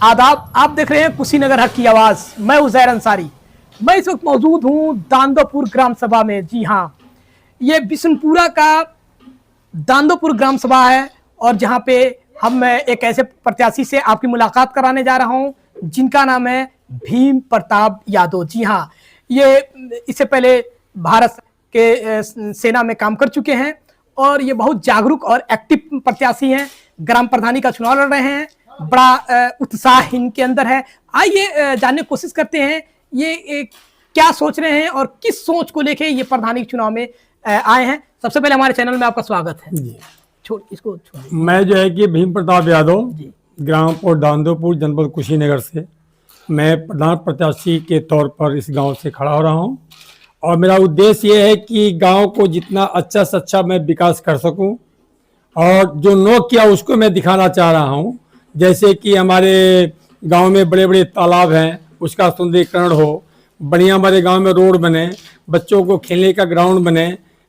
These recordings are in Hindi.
आदाब। आप देख रहे हैं कुशीनगर हक की आवाज। मैं उजैर अंसारी। मैं इस वक्त मौजूद हूं दांदोपुर ग्राम सभा में। जी हां, ये बिशनपुरा का दांदोपुर ग्राम सभा है और जहां पे हम एक ऐसे प्रत्याशी से आपकी मुलाकात कराने जा रहा हूं जिनका नाम है भीम प्रताप यादव। जी हां, ये इससे पहले भारत के सेना में काम कर चुके हैं और ये बहुत जागरूक और एक्टिव प्रत्याशी हैं। ग्राम प्रधानी का चुनाव लड़ रहे हैं। बड़ा उत्साह इनके अंदर है। आइए जानने की कोशिश करते हैं ये क्या सोच रहे हैं और किस सोच को लेके ये प्रधानी चुनाव में आए हैं। सबसे पहले हमारे चैनल में आपका स्वागत है। इसको मैं जो है कि भीम प्रताप यादव, ग्राम पोस्ट दांदोपुर, जनपद कुशीनगर से मैं प्रधान प्रत्याशी के तौर पर इस गांव से खड़ा हो रहा हूं और मेरा उद्देश्य ये है कि गांव को जितना अच्छा से अच्छा मैं विकास कर सकूं और जो नो किया उसको मैं दिखाना चाह रहा हूं। जैसे कि हमारे गांव में बड़े बड़े तालाब हैं, उसका सुंदरीकरण हो, बढ़िया हमारे गांव में रोड बने, बच्चों को खेलने का ग्राउंड बने,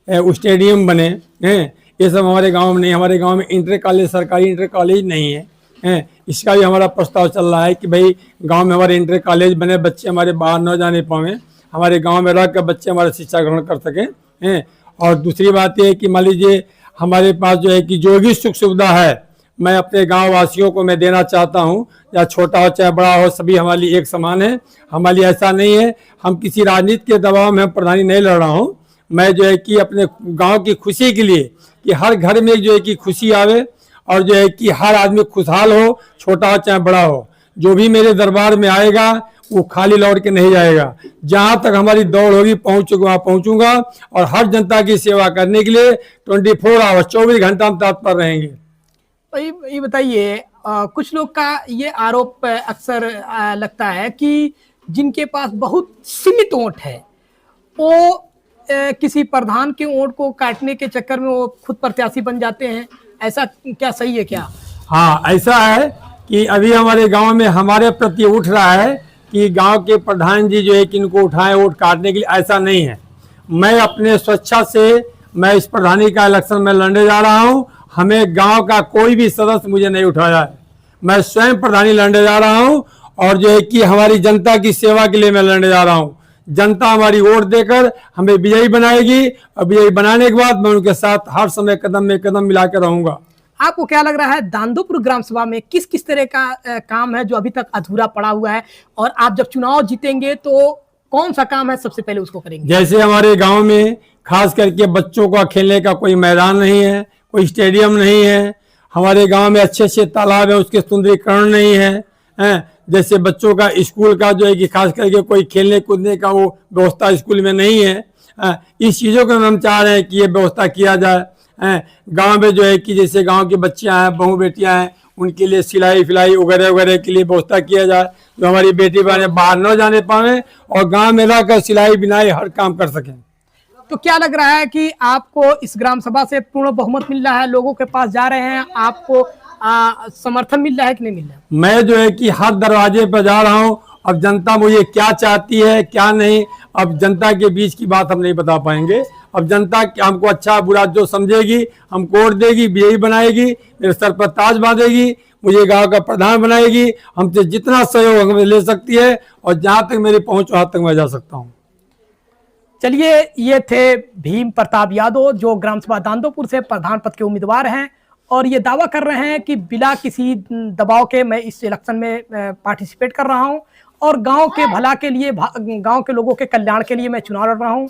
स्टेडियम बने हैं। ये सब हमारे गांव में नहीं। हमारे गांव में इंटर कॉलेज, सरकारी इंटर कॉलेज नहीं है। इसका भी हमारा प्रस्ताव चल रहा है कि भाई गांव में हमारे इंटर कॉलेज बने, बच्चे हमारे बाहर न जाने पाएँ, हमारे गांव में रह कर बच्चे हमारे शिक्षा ग्रहण कर सकें। और दूसरी बात यह है कि मान लीजिए हमारे पास जो है कि जो भी सुख सुविधा है मैं अपने गांव वासियों को मैं देना चाहता हूं, या छोटा हो चाहे बड़ा हो, सभी हमारे लिए एक समान है। हमारे लिए ऐसा नहीं है, हम किसी राजनीति के दबाव में प्रधानी नहीं लड़ रहा हूं। मैं जो है कि अपने गांव की खुशी के लिए कि हर घर में जो है कि खुशी आवे और जो है कि हर आदमी खुशहाल हो, छोटा हो चाहे बड़ा हो। जो भी मेरे दरबार में आएगा वो खाली लौट के नहीं जाएगा। जहां तक हमारी दौड़ होगी वहां पहुंचूंगा और हर जनता की सेवा करने के लिए 24 आवर्स 24 घंटा हम तत्पर रहेंगे। ये बताइए, कुछ लोग का ये आरोप अक्सर लगता है कि जिनके पास बहुत सीमित वोट है वो किसी प्रधान के वोट को काटने के चक्कर में वो खुद प्रत्याशी बन जाते हैं। ऐसा क्या सही है क्या? हाँ, ऐसा है कि अभी हमारे गांव में हमारे प्रति उठ रहा है कि गांव के प्रधान जी जो है कि इनको उठाएं वोट काटने के लिए। ऐसा नहीं है। मैं अपने स्वेच्छा से मैं इस प्रधानी का इलेक्शन में लड़ने जा रहा हूं। हमें गांव का कोई भी सदस्य मुझे नहीं उठाया है। मैं स्वयं प्रधानी लड़ने जा रहा हूं और जो है कि हमारी जनता की सेवा के लिए मैं लड़ने जा रहा हूं। जनता हमारी वोट देकर हमें विजयी बनाएगी और विजयी बनाने के बाद मैं उनके साथ हर समय कदम में कदम मिला कर रहूंगा। आपको क्या लग रहा है दांदोपुर ग्राम सभा में किस किस तरह का काम है जो अभी तक अधूरा पड़ा हुआ है, और आप जब चुनाव जीतेंगे तो कौन सा काम है सबसे पहले उसको करेंगे? जैसे हमारे गांव में खास करके बच्चों का खेलने का कोई मैदान नहीं है, कोई स्टेडियम नहीं है। हमारे गांव में अच्छे अच्छे तालाब है, उसके सुंदरीकरण नहीं है। जैसे बच्चों का स्कूल का जो है कि खास करके कोई खेलने कूदने का वो व्यवस्था स्कूल में नहीं है। इस चीज़ों को हम चाह रहे हैं कि ये व्यवस्था किया जाए। गांव में जो है कि जैसे गांव की बच्चियां हैं, बहू बेटियां हैं, उनके लिए सिलाई फिलाई वगैरह वगैरह के लिए व्यवस्था किया जाए, जो हमारी बेटी बहनें बाहर न जाने पाए और गांव में रहकर सिलाई बिनाई हर काम कर सकें। तो क्या लग रहा है कि आपको इस ग्राम सभा से पूर्ण बहुमत मिल रहा है? लोगों के पास जा रहे हैं, आपको समर्थन मिल रहा है कि नहीं मिल रहा है? मैं जो है कि हर दरवाजे पर जा रहा हूं। अब जनता मुझे क्या चाहती है क्या नहीं, अब जनता के बीच की बात हम नहीं बता पाएंगे। अब जनता हमको अच्छा बुरा जो समझेगी हमको वोट देगी, विजयी बनाएगी, मेरे सर पर ताज बांधेगी, मुझे गांव का प्रधान बनाएगी। हमसे जितना सहयोग हमें ले सकती है और जहां तक मेरी पहुंच वहां तक मैं जा सकता हूं। चलिए, ये थे भीम प्रताप यादव जो ग्राम सभा दांदोपुर से प्रधान पद के उम्मीदवार हैं और ये दावा कर रहे हैं कि बिना किसी दबाव के मैं इस इलेक्शन में पार्टिसिपेट कर रहा हूं और गांव के भला के लिए, गांव के लोगों के कल्याण के लिए मैं चुनाव लड़ रहा हूं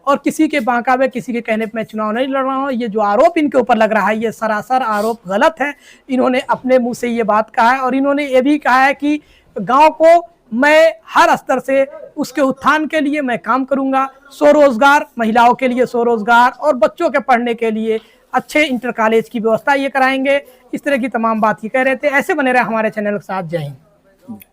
और किसी के बहकावे, किसी के कहने पर मैं चुनाव नहीं लड़ रहा हूं। ये जो आरोप इनके ऊपर लग रहा है ये सरासर आरोप गलत है। इन्होंने अपने मुंह से ये बात कहा है और इन्होंने ये भी कहा है कि गाँव को मैं हर स्तर से उसके उत्थान के लिए मैं काम करूंगा। स्वरोजगार, महिलाओं के लिए स्वरोजगार और बच्चों के पढ़ने के लिए अच्छे इंटर कॉलेज की व्यवस्था ये कराएंगे। इस तरह की तमाम बात ये कह रहे थे। ऐसे बने रहे हमारे चैनल के साथ। जय हिंद।